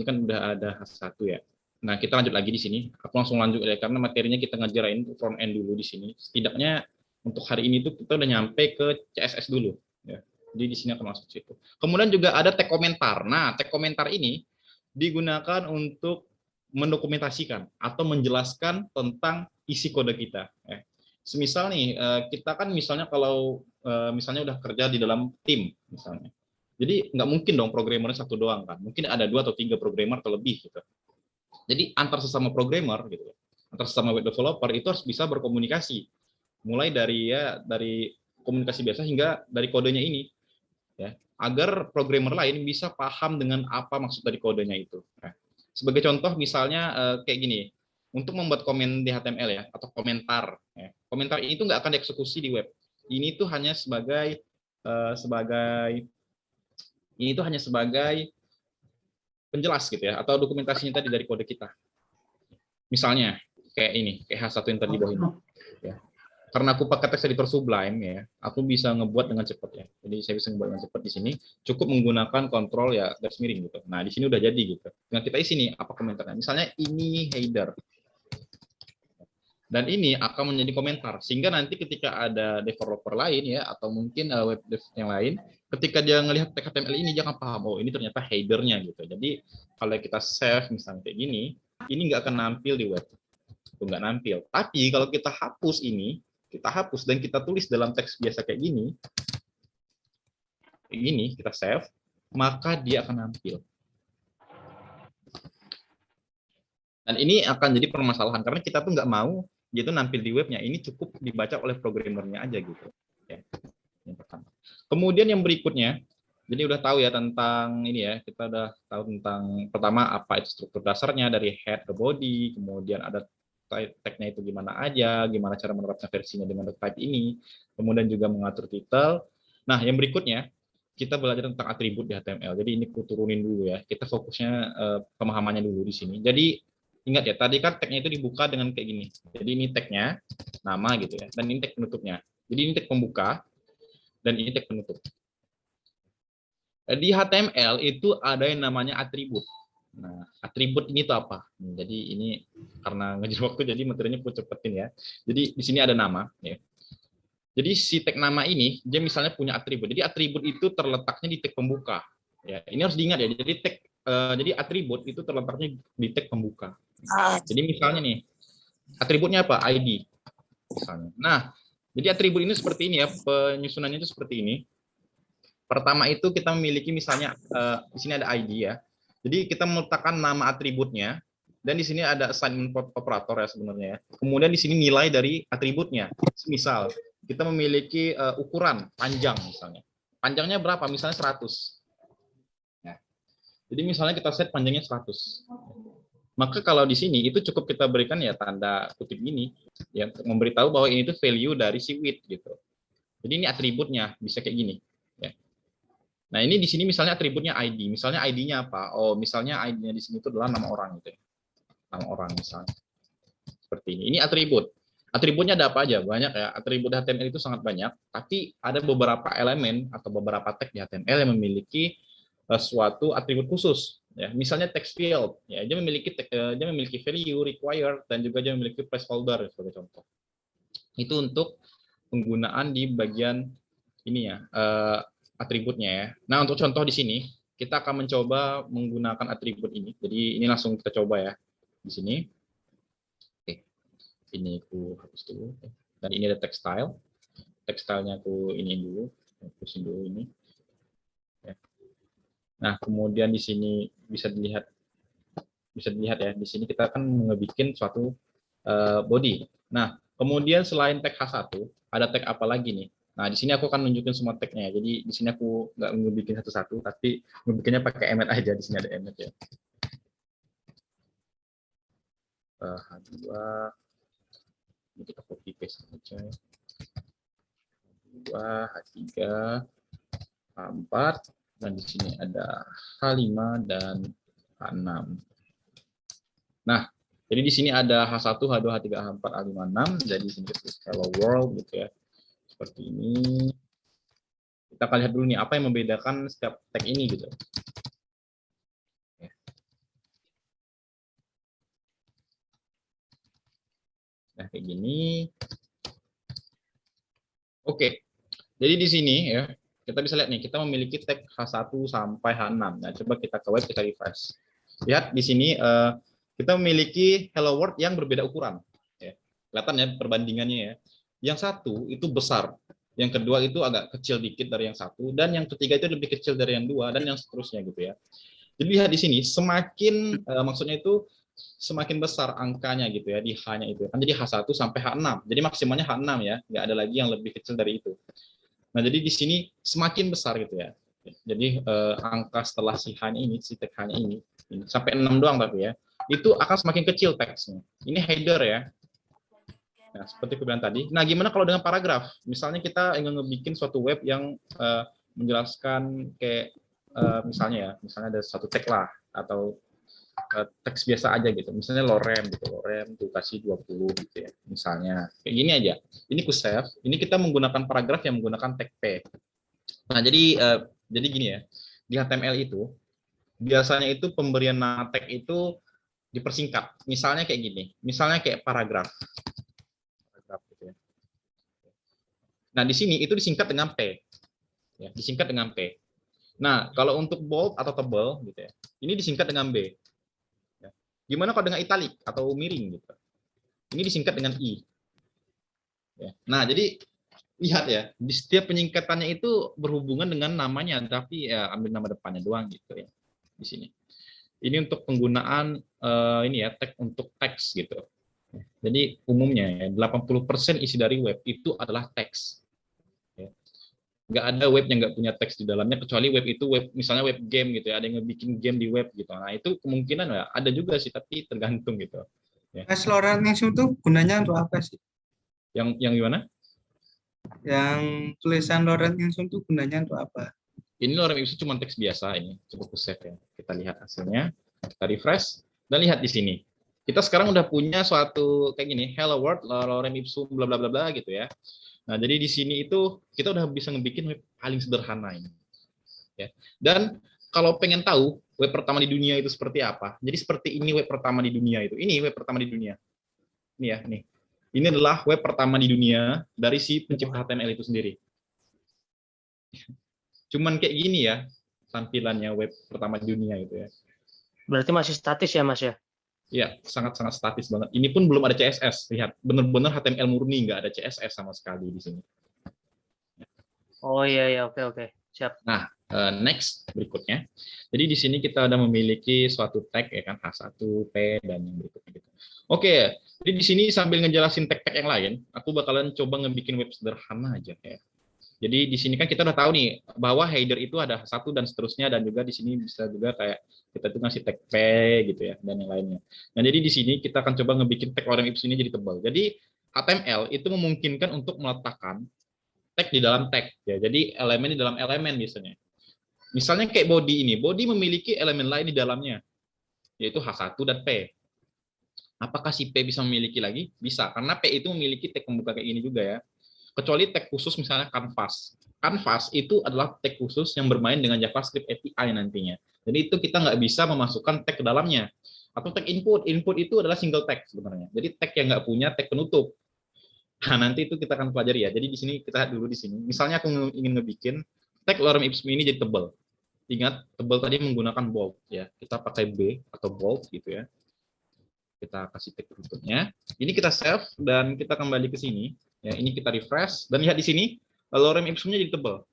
kan udah ada H1 ya. Nah kita lanjut lagi di sini. Aku langsung lanjut ya karena materinya kita ngejarain front end dulu di sini. Setidaknya untuk hari ini tuh kita udah nyampe ke CSS dulu. Ya. Jadi di sini akan masuk situ. Kemudian juga ada tag komentar. Nah tag komentar ini digunakan untuk mendokumentasikan atau menjelaskan tentang isi kode kita. Ya. Semisal nih kita kan misalnya kalau misalnya udah kerja di dalam tim misalnya. Jadi nggak mungkin dong programmernya satu doang kan. Mungkin ada 2 atau 3 programmer atau lebih gitu. Jadi antar sesama programmer gitu, antar sesama web developer itu harus bisa berkomunikasi. Mulai dari komunikasi biasa hingga dari kodenya ini. Ya, agar programmer lain bisa paham dengan apa maksud dari kodenya itu. Nah, sebagai contoh misalnya kayak gini, untuk membuat komen di HTML ya atau komentar. Ya, komentar ini tuh nggak akan dieksekusi di web. Ini tuh hanya sebagai penjelas gitu ya, atau dokumentasinya tadi dari kode kita. Misalnya kayak ini, kayak H1 yang tadi di bawah ini. Ya. Karena aku pakai text editor Sublime ya, aku bisa ngebuat dengan cepat ya. Jadi saya bisa ngebuat dengan cepat di sini, cukup menggunakan kontrol ya garis miring gitu. Nah di sini udah jadi gitu. Nah kita isi nih apa komentarnya. Misalnya ini header. Dan ini akan menjadi komentar, sehingga nanti ketika ada developer lain ya, atau mungkin web dev yang lain, ketika dia ngelihat tag HTML ini, dia akan paham, oh ini ternyata headernya gitu. Jadi kalau kita save misalnya kayak gini, ini nggak akan nampil di web, itu nggak nampil. Tapi kalau kita hapus ini, kita hapus dan kita tulis dalam teks biasa kayak gini, kita save, maka dia akan nampil. Dan ini akan jadi permasalahan karena kita tuh nggak mau dia itu nampil di webnya, ini cukup dibaca oleh programmernya aja gitu. Ya. Yang pertama. Kemudian yang berikutnya, jadi udah tahu ya tentang ini ya, kita udah tahu tentang pertama apa itu struktur dasarnya dari head ke body, kemudian ada tag-nya itu gimana aja, gimana cara menerapkan versinya dengan type ini, kemudian juga mengatur title. Nah yang berikutnya kita belajar tentang atribut di HTML. Jadi ini aku turunin dulu ya, kita fokusnya pemahamannya dulu di sini. Jadi ingat ya, tadi kan tag-nya itu dibuka dengan kayak gini. Jadi ini tag-nya, nama gitu ya, dan ini tag penutupnya. Jadi ini tag pembuka, dan ini tag penutup. Di HTML itu ada yang namanya atribut. Nah, atribut ini tuh apa? Jadi ini karena ngejar waktu, jadi materinya aku cepetin ya. Jadi di sini ada nama. Ya. Jadi si tag nama ini, dia misalnya punya atribut. Jadi atribut itu terletaknya di tag pembuka. Ya, ini harus diingat ya. Jadi atribut itu terletaknya di tag pembuka. Jadi misalnya nih, atributnya apa? ID. Misalnya. Nah, jadi atribut ini seperti ini ya, penyusunannya itu seperti ini. Pertama itu kita memiliki misalnya, di sini ada ID ya. Jadi kita meletakkan nama atributnya, dan di sini ada assignment operator ya sebenarnya. Kemudian di sini nilai dari atributnya. Misal, kita memiliki ukuran panjang misalnya. Panjangnya berapa? Misalnya 100. Ya. Jadi misalnya kita set panjangnya 100. Maka kalau di sini itu cukup kita berikan ya tanda kutip ini yang memberitahu bahwa ini tuh value dari si width gitu. Jadi ini atributnya bisa kayak gini. Ya. Nah ini di sini misalnya atributnya ID. Misalnya ID-nya apa? Oh misalnya ID-nya di sini itu adalah nama orang gitu. Ya. Nama orang misalnya. Seperti ini. Ini atribut. Atributnya ada apa aja? Banyak ya. Atribut HTML itu sangat banyak. Tapi ada beberapa elemen atau beberapa tag di HTML yang memiliki suatu atribut khusus. Ya, misalnya text field, ya dia memiliki value, required, dan juga dia memiliki placeholder sebagai contoh. Itu untuk penggunaan di bagian ini ya, atributnya ya. Nah, untuk contoh di sini, kita akan mencoba menggunakan atribut ini. Jadi ini langsung kita coba ya di sini. Oke, ini aku hapus dulu. Dan ini ada textile. Textile-nya aku ini dulu, hapusin dulu ini. Ya. Nah, kemudian di sini bisa dilihat ya. Di sini kita akan ngebikin suatu body. Nah, kemudian selain tag H1, ada tag apa lagi nih? Nah, di sini aku akan nunjukin semua tagnya. Jadi di sini aku nggak ngebikin satu-satu, tapi ngebikinnya pakai emet aja. Di sini ada emet ya. H2, ini kita copy paste aja. H2, H3, H4, dan di sini ada H5 dan H6. Nah, jadi di sini ada H1, H2, H3, H4, H5, H6. Jadi di sini hello world gitu ya. Seperti ini. Kita akan lihat dulu nih apa yang membedakan setiap tag ini gitu. Nah, kayak gini. Oke. Jadi di sini ya, kita bisa lihat nih, kita memiliki tag H1 sampai H6. Nah, coba kita ke web, kita refresh. Lihat di sini kita memiliki hello world yang berbeda ukuran. Ya. Kelihatan ya perbandingannya ya. Yang satu itu besar, yang kedua itu agak kecil dikit dari yang satu, dan yang ketiga itu lebih kecil dari yang dua, dan yang seterusnya gitu ya. Jadi lihat di sini, semakin maksudnya itu semakin besar angkanya gitu ya di H-nya itu. Kan jadi H1 sampai H6. Jadi maksimalnya H6 ya, nggak ada lagi yang lebih kecil dari itu. Nah, jadi di sini semakin besar gitu ya. Jadi angka setelah si H-nya ini, si tag H-nya ini sampai 6 doang tapi ya, itu akan semakin kecil teksnya. Ini header ya. Nah, seperti aku bilang tadi. Nah, gimana kalau dengan paragraf? Misalnya kita ingin ngebikin suatu web yang menjelaskan kayak misalnya ada satu tag lah atau teks biasa aja gitu. Misalnya lorem gitu, lorem tuh kasih 20 gitu ya. Misalnya kayak gini aja. Ini ku save. Ini kita menggunakan paragraf yang menggunakan tag P. Nah, jadi gini ya. Di HTML itu biasanya itu pemberian nama tag itu dipersingkat. Misalnya kayak gini. Misalnya kayak paragraf. Gitu ya. Nah, di sini itu disingkat dengan P. Ya, disingkat dengan P. Nah, kalau untuk bold atau tebal gitu ya. Ini disingkat dengan B. Ya. Gimana kalau dengan italic atau miring gitu. Ini disingkat dengan I. Ya. Nah, jadi lihat ya, di setiap penyingkatannya itu berhubungan dengan namanya, tapi ya ambil nama depannya doang gitu ya. Di sini. Ini untuk penggunaan ini ya, tag untuk teks gitu. Jadi umumnya ya, 80% isi dari web itu adalah teks. Ya. Nggak ada web yang nggak punya teks di dalamnya, kecuali web itu web, misalnya web game gitu ya, ada yang ngebikin game di web gitu. Nah, itu kemungkinan ya ada juga sih, tapi tergantung gitu. Ya. Lorem ipsum itu gunanya untuk apa sih? Yang gimana? Yang tulisan lorem ipsum itu gunanya untuk apa? Ini lorem ipsum cuma teks biasa ini. Coba aku save ya. Kita lihat hasilnya. Kita refresh dan lihat di sini. Kita sekarang udah punya suatu kayak gini, hello world, lorem ipsum, bla bla bla bla gitu ya. Nah, jadi di sini itu kita udah bisa ngebikin web paling sederhana ini. Ya. Dan kalau pengen tahu web pertama di dunia itu seperti apa, jadi seperti ini web pertama di dunia itu. Ini web pertama di dunia. Ini ya, nih. Ini adalah web pertama di dunia dari si pencipta HTML itu sendiri. Cuman kayak gini ya tampilannya web pertama di dunia itu ya. Berarti masih statis ya, Mas ya? Ya, sangat-sangat statis banget. Ini pun belum ada CSS. Lihat, benar-benar HTML murni, nggak ada CSS sama sekali di sini. Oh iya, oke. Siap. Nah, next berikutnya. Jadi di sini kita udah memiliki suatu tag ya kan, H1, P, dan yang berikutnya gitu. Oke, jadi di sini sambil ngejelasin tag-tag yang lain, aku bakalan coba ngebikin web sederhana aja ya. Jadi di sini kan kita udah tahu nih bahwa header itu ada satu dan seterusnya, dan juga di sini bisa juga kayak kita tuh ngasih tag P gitu ya, dan yang lainnya. Nah, jadi di sini kita akan coba ngebikin tag lorem ipsum ini jadi tebal. Jadi HTML itu memungkinkan untuk meletakkan tag di dalam tag ya. Jadi elemen di dalam elemen biasanya. Misalnya kayak body ini, body memiliki elemen lain di dalamnya, yaitu H1 dan P. Apakah si P bisa memiliki lagi? Bisa, karena P itu memiliki tag pembuka kayak gini juga ya. Kecuali tag khusus misalnya canvas. Canvas itu adalah tag khusus yang bermain dengan JavaScript API nantinya. Jadi itu kita nggak bisa memasukkan tag ke dalamnya. Atau tag input. Input itu adalah single tag sebenarnya. Jadi tag yang nggak punya tag penutup. Nah, nanti itu kita akan pelajari ya. Jadi di sini kita lihat dulu di sini. Misalnya aku ingin ngebikin tag lorem ipsum ini jadi tebal. Ingat, tebal tadi menggunakan bold ya. Kita pakai B atau bold gitu ya. Kita kasih tag berikutnya. Ini kita save dan kita kembali ke sini. Ya, ini kita refresh dan lihat di sini lorem ipsumnya jadi tebal.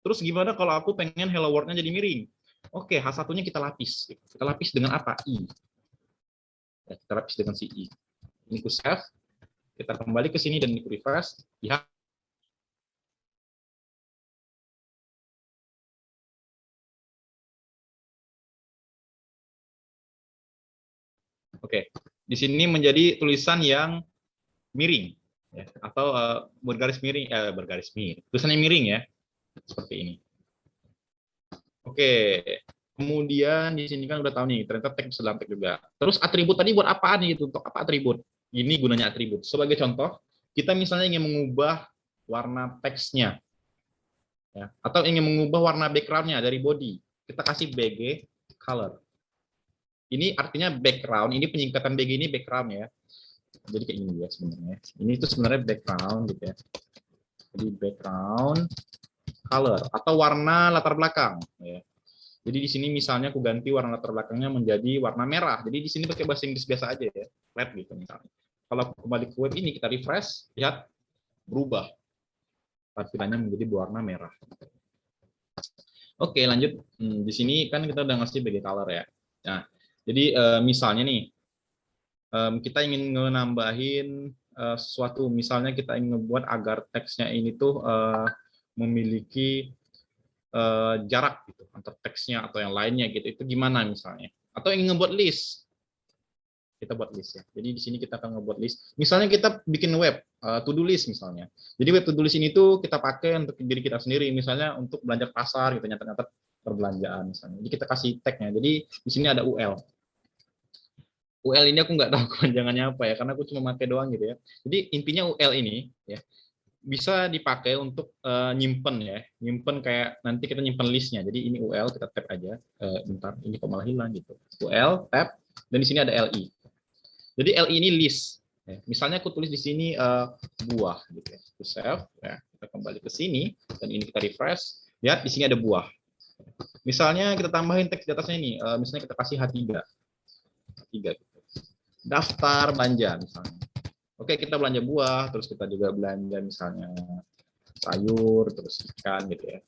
Terus gimana kalau aku pengen hello world-nya jadi miring? Oke, H1-nya kita lapis. Kita lapis dengan apa? I. Ya, kita lapis dengan si I. Ini ku save. Kita kembali ke sini dan ini ku refresh. Lihat. Oke, di sini menjadi tulisan yang miring, ya, atau bergaris miring, tulisannya miring ya, seperti ini. Oke, kemudian di sini kan udah tahu nih, ternyata tag bisa dalam tag juga. Terus atribut tadi buat apaan nih? Untuk apa atribut? Ini gunanya atribut. Sebagai contoh, kita misalnya ingin mengubah warna teksnya, ya, atau ingin mengubah warna backgroundnya dari body, kita kasih BG color. Ini artinya background, ini penyingkatan BG ini background ya. Jadi kayak gini ya sebenarnya. Ini itu sebenarnya background gitu ya. Jadi background color atau warna latar belakang ya. Jadi di sini misalnya aku ganti warna latar belakangnya menjadi warna merah. Jadi di sini pakai bahasa Inggris biasa aja ya. Red gitu misalnya. Kalau kembali ke web ini kita refresh, lihat berubah. Tampilannya menjadi berwarna merah. Oke, lanjut. Di sini kan kita udah ngasih BG color ya. Nah, jadi misalnya nih, kita ingin nambahin sesuatu, misalnya kita ingin ngebuat agar teksnya ini tuh memiliki jarak gitu antar teksnya atau yang lainnya gitu. Itu gimana misalnya? Atau ingin ngebuat list, kita buat list ya. Jadi di sini kita akan ngebuat list. Misalnya kita bikin web to-do list misalnya. Jadi web to-do list ini tuh kita pakai untuk diri kita sendiri, misalnya untuk belanja pasar gitu, nyata-nyata perbelanjaan misalnya. Jadi kita kasih tag-nya. Jadi di sini ada UL. UL ini aku nggak tahu kepanjangannya apa ya, karena aku cuma pakai doang gitu ya. Jadi intinya UL ini ya bisa dipakai untuk nyimpen ya, nyimpen kayak nanti kita nyimpen listnya. Jadi ini UL, kita tab aja. Bentar, ini kok malah hilang gitu. UL tab dan di sini ada LI. Jadi LI ini list. Ya. Misalnya aku tulis di sini buah gitu ya. Aku save, ya. Kita kembali ke sini dan ini kita refresh. Lihat di sini ada buah. Misalnya kita tambahin teks di atasnya ini, misalnya kita kasih H3 gitu. Daftar belanja misalnya. Oke, kita belanja buah, terus kita juga belanja misalnya sayur, terus ikan gitu ya.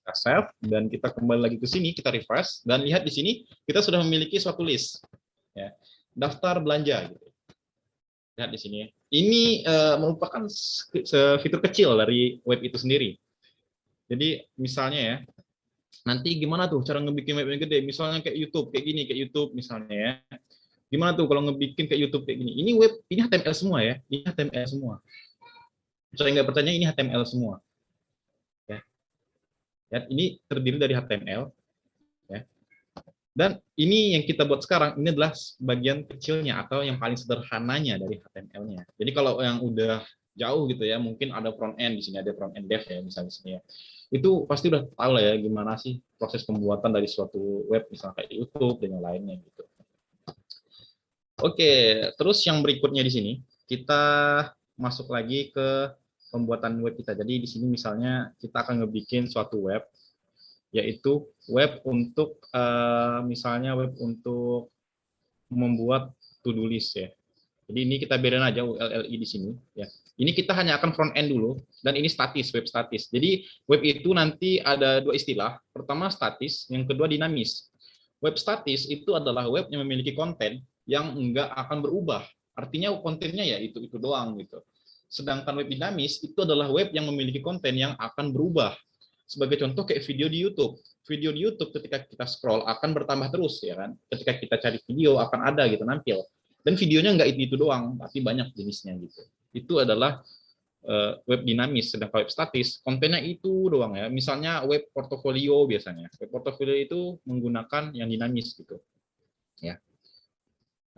Kita save dan kita kembali lagi ke sini, kita refresh dan lihat di sini kita sudah memiliki suatu list ya. Daftar belanja gitu. Lihat di sini ya. Ini merupakan fitur kecil dari web itu sendiri. Jadi misalnya ya, nanti gimana tuh cara ngebikin web yang gede, misalnya kayak YouTube, kayak gini, kayak YouTube misalnya ya. Gimana tuh kalau ngebikin kayak YouTube kayak gini? Ini web, ini HTML semua ya, ini HTML semua. Saya nggak percaya ini HTML semua. Ya. Ya, ini terdiri dari HTML. Ya. Dan ini yang kita buat sekarang, ini adalah bagian kecilnya atau yang paling sederhananya dari HTML-nya. Jadi kalau yang udah jauh gitu ya, mungkin ada front end di sini, ada front end dev ya misalnya di sini ya. Itu pasti udah tahu lah ya gimana sih proses pembuatan dari suatu web misalnya kayak YouTube dan yang lainnya gitu. Oke, terus yang berikutnya di sini kita masuk lagi ke pembuatan web kita. Jadi di sini misalnya kita akan ngebikin suatu web, yaitu web untuk misalnya web untuk membuat to-do list ya. Jadi ini kita bedain aja ULLI di sini ya. Ini kita hanya akan front end dulu dan ini statis, web statis. Jadi web itu nanti ada dua istilah. Pertama statis, yang kedua dinamis. Web statis itu adalah web yang memiliki konten yang enggak akan berubah. Artinya kontennya ya itu doang gitu. Sedangkan web dinamis itu adalah web yang memiliki konten yang akan berubah. Sebagai contoh kayak video di YouTube. Video di YouTube ketika kita scroll akan bertambah terus ya kan. Ketika kita cari video akan ada gitu nampil. Dan videonya enggak itu doang, tapi banyak jenisnya gitu. Itu adalah web dinamis. Sedangkan web statis kontennya itu doang ya. Misalnya web portofolio biasanya. Web portofolio itu menggunakan yang dinamis gitu. Ya.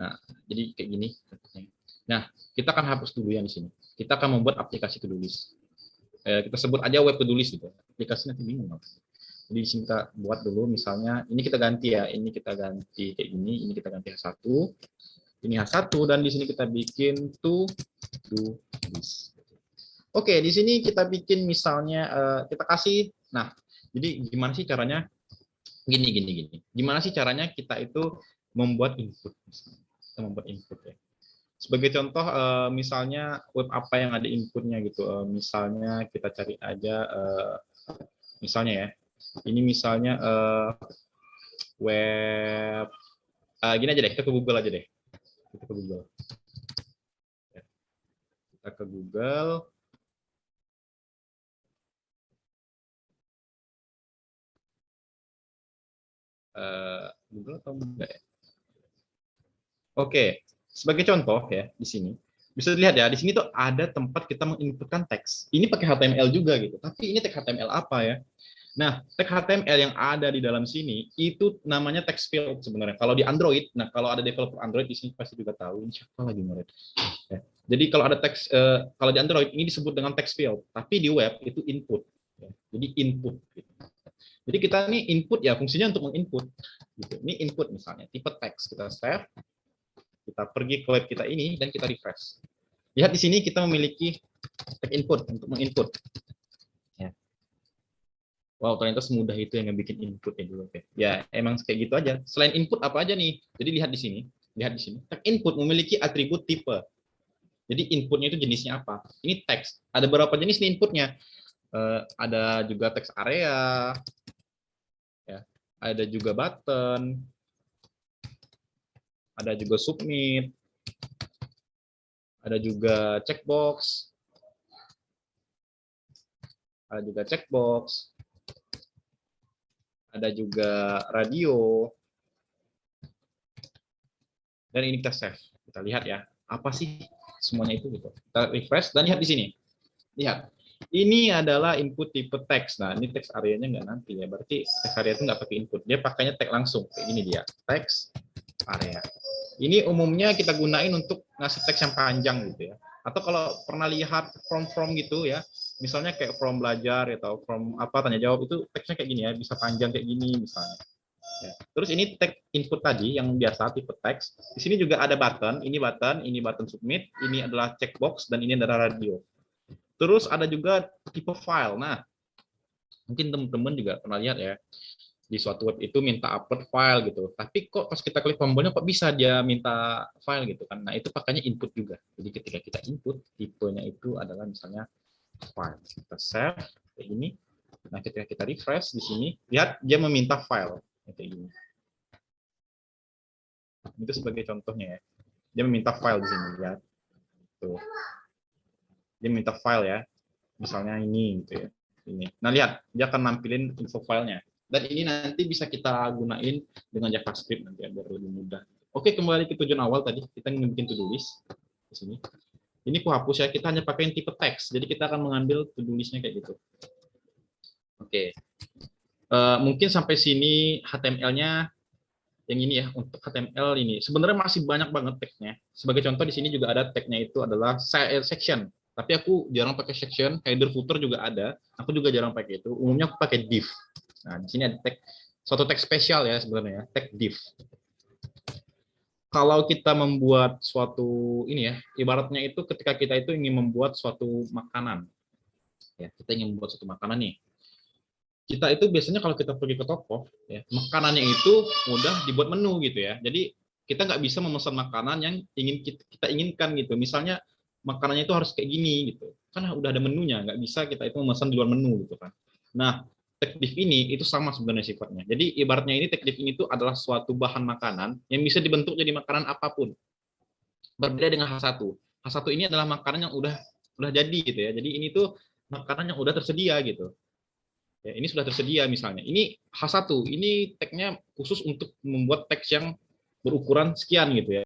Nah, jadi kayak gini. Nah, kita akan hapus dulu yang di sini. Kita akan membuat aplikasi to-do list. Kita sebut aja web to-do list gitu. Aplikasi nanti bingung. Jadi di sini kita buat dulu misalnya ini kita ganti ya. Ini kita ganti kayak gini, ini kita ganti H1. Ini H1 dan di sini kita bikin to-do list. Oke, di sini kita bikin misalnya kita kasih. Nah, jadi gimana sih caranya? Gini. Gimana sih caranya kita itu membuat input? Kita membuat input ya. Sebagai contoh, misalnya web apa yang ada inputnya gitu. Misalnya kita cari aja, misalnya ya. Ini misalnya web. Gini aja deh, kita ke Google aja deh. Kita ke Google. Kita ke Google. Google atau enggak ya? Oke, sebagai contoh ya di sini bisa dilihat ya, di sini tuh ada tempat kita menginputkan teks. Ini pakai HTML juga gitu, tapi ini tag HTML apa ya? Nah, tag HTML yang ada di dalam sini itu namanya text field sebenarnya. Kalau di Android, nah kalau ada developer Android di sini pasti juga tahu. Ini siapa lagi murid? Ya. Jadi kalau ada teks, kalau di Android ini disebut dengan text field, tapi di web itu input. Ya. Jadi input. Gitu. Jadi kita ini input ya, fungsinya untuk menginput. Gitu. Ini input misalnya, tipe teks. Kita save, kita pergi ke web kita ini, dan kita refresh. Lihat di sini kita memiliki tag input untuk menginput. Ya. Wow, ternyata semudah itu yang bikin input ya dulu. Ya, emang kayak gitu aja. Selain input apa aja nih? Jadi lihat di sini. Tag input memiliki atribut tipe. Jadi inputnya itu jenisnya apa? Ini teks. Ada berapa jenis nih inputnya? Ada juga teks area, ya, ada juga button, ada juga submit, ada juga checkbox, ada juga radio, dan ini kita save. Kita lihat ya, apa sih semuanya itu gitu. Kita refresh dan lihat di sini. Lihat. Ini adalah input tipe teks. Nah, ini teks areanya nggak nanti ya. Berarti teks area itu nggak pakai input. Dia pakainya tag langsung. Kayak gini dia. Teks area. Ini umumnya kita gunain untuk ngasih teks yang panjang gitu ya. Atau kalau pernah lihat from gitu ya. Misalnya kayak from belajar atau from apa tanya jawab itu teksnya kayak gini ya. Bisa panjang kayak gini misalnya. Ya. Terus ini tag input tadi yang biasa tipe teks. Di sini juga ada button. Ini button submit. Ini adalah checkbox dan ini adalah radio. Terus ada juga tipe file. Nah, mungkin teman-teman juga pernah lihat ya, di suatu web itu minta upload file gitu. Tapi kok pas kita klik tombolnya kok bisa dia minta file gitu kan. Nah, itu pakainya input juga. Jadi ketika kita input, tipenya itu adalah misalnya file. Kita save kayak gini. Nah, ketika kita refresh di sini, lihat dia meminta file kayak gini. Itu sebagai contohnya ya. Dia meminta file di sini, lihat. Tuh. Dia minta file ya, misalnya ini gitu ya, ini. Nah lihat, dia akan nampilin info filenya. Dan ini nanti bisa kita gunain dengan JavaScript nanti ya, biar lebih mudah. Oke, kembali ke tujuan awal tadi, kita ingin bikin to-do list di sini. Ini aku hapus ya, kita hanya pakai tipe teks, jadi kita akan mengambil to-do listnya kayak gitu. Oke, mungkin sampai sini HTML-nya yang ini ya, untuk HTML ini. Sebenarnya masih banyak banget tag-nya. Sebagai contoh di sini juga ada tag-nya itu adalah section. Tapi aku jarang pakai section, header footer juga ada. Aku juga jarang pakai itu. Umumnya aku pakai div. Nah, di sini ada tag, suatu tag spesial ya sebenarnya, tag div. Kalau kita membuat suatu ini ya, ibaratnya itu ketika kita itu ingin membuat suatu makanan. Ya, kita ingin membuat suatu makanan nih. Kita itu biasanya kalau kita pergi ke toko, ya, makanannya itu mudah dibuat menu gitu ya. Jadi kita nggak bisa memesan makanan yang ingin kita inginkan gitu. Misalnya makanannya itu harus kayak gini gitu, kan udah ada menunya, nggak bisa kita itu memesan di luar menu gitu kan. Nah, tag div ini itu sama sebenarnya sifatnya. Jadi ibaratnya ini tag div ini itu adalah suatu bahan makanan yang bisa dibentuk jadi makanan apapun. Berbeda dengan H1. H1 ini adalah makanan yang udah jadi gitu ya. Jadi ini tuh makanan yang udah tersedia gitu. Ya, ini sudah tersedia misalnya. Ini H1, ini tagnya khusus untuk membuat teks yang berukuran sekian gitu ya.